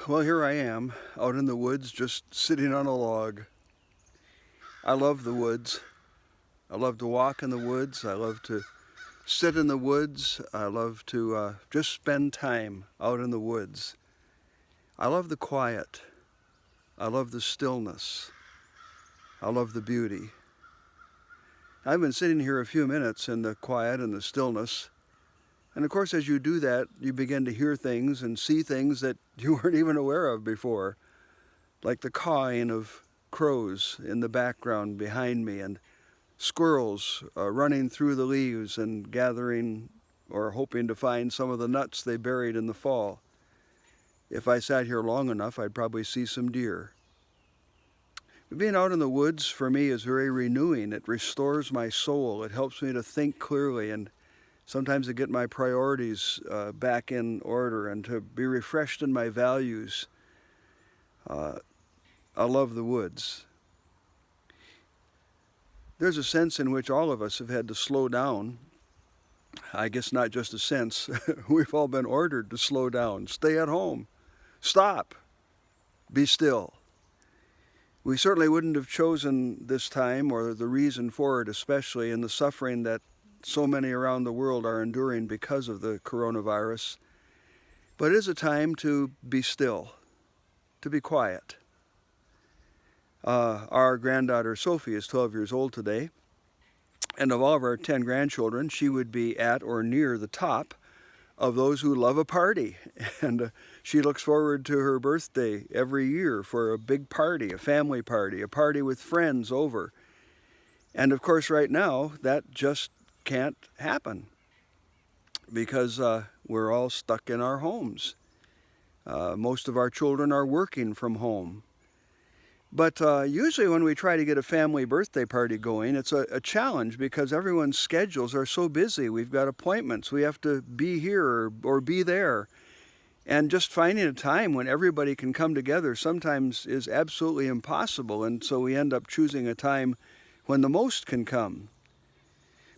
Well, here I am, out in the woods, just sitting on a log. I love the woods. I love to walk in the woods. I love to sit in the woods. I love to just spend time out in the woods. I love the quiet. I love the stillness. I love the beauty. I've been sitting here a few minutes in the quiet and the stillness. And of course, as you do that, you begin to hear things and see things that you weren't even aware of before, like the cawing of crows in the background behind me, and squirrels running through the leaves and gathering or hoping to find some of the nuts they buried in the fall. If I sat here long enough, I'd probably see some deer. But being out in the woods for me is very renewing. It restores my soul. It helps me to think clearly and sometimes to get my priorities back in order and to be refreshed in my values. I love the woods. There's a sense in which all of us have had to slow down. I guess not just a sense. We've all been ordered to slow down, stay at home, stop, be still. We certainly wouldn't have chosen this time or the reason for it, especially in the suffering that so many around the world are enduring because of the coronavirus. But it is a time to be still, to be quiet. Our granddaughter Sophie is 12 years old today, and of all of our 10 grandchildren, she would be at or near the top of those who love a party. And she looks forward to her birthday every year for a big party, a family party, a party with friends over. And of course, right now, that just can't happen because we're all stuck in our homes. Most of our children are working from home. But usually when we try to get a family birthday party going, it's a challenge because everyone's schedules are so busy. We've got appointments. We have to be here or be there. And just finding a time when everybody can come together sometimes is absolutely impossible. And so we end up choosing a time when the most can come.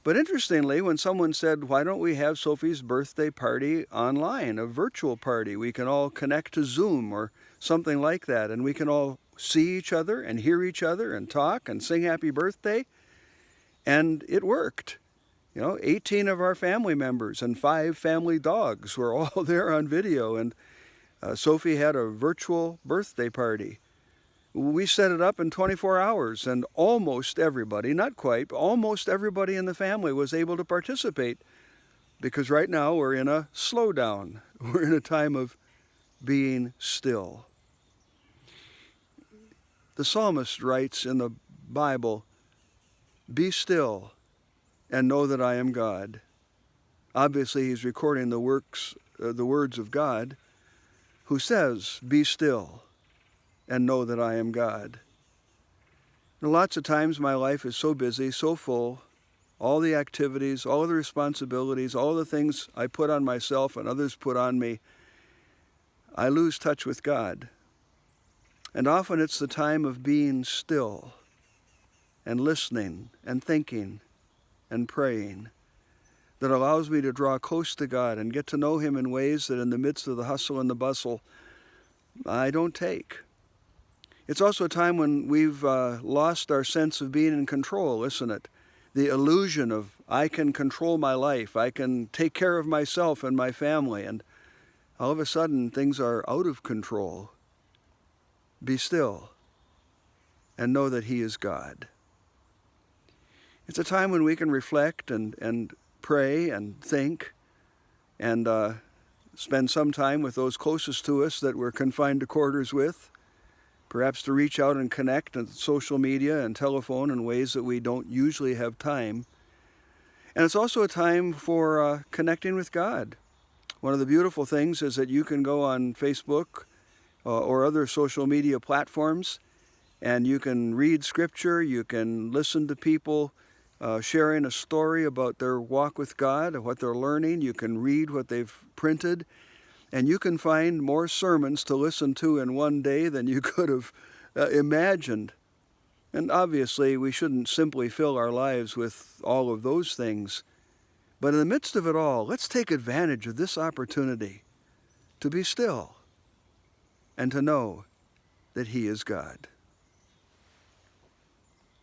But interestingly, when someone said, why don't we have Sophie's birthday party online, a virtual party? We can all connect to Zoom or something like that, and we can all see each other and hear each other and talk and sing happy birthday. And it worked. 18 of our family members and 5 family dogs were all there on video, and Sophie had a virtual birthday party. We set it up in 24 hours, and almost everybody, not quite, almost everybody in the family was able to participate because right now we're in a slowdown. We're in a time of being still. The psalmist writes in the Bible, "Be still and know that I am God." Obviously, he's recording the words of God, who says, "Be still and know that I am God." And lots of times my life is so busy, so full, all the activities, all the responsibilities, all the things I put on myself and others put on me, I lose touch with God. And often it's the time of being still and listening and thinking and praying that allows me to draw close to God and get to know Him in ways that in the midst of the hustle and the bustle, I don't take. It's also a time when we've lost our sense of being in control, isn't it? The illusion of I can control my life, I can take care of myself and my family, and all of a sudden things are out of control. Be still and know that He is God. It's a time when we can reflect and pray and think and spend some time with those closest to us that we're confined to quarters with. Perhaps to reach out and connect on social media and telephone in ways that we don't usually have time. And it's also a time for connecting with God. One of the beautiful things is that you can go on Facebook or other social media platforms and you can read scripture, you can listen to people sharing a story about their walk with God, what they're learning, you can read what they've printed, and you can find more sermons to listen to in one day than you could have imagined. And obviously, we shouldn't simply fill our lives with all of those things. But in the midst of it all, let's take advantage of this opportunity to be still and to know that He is God.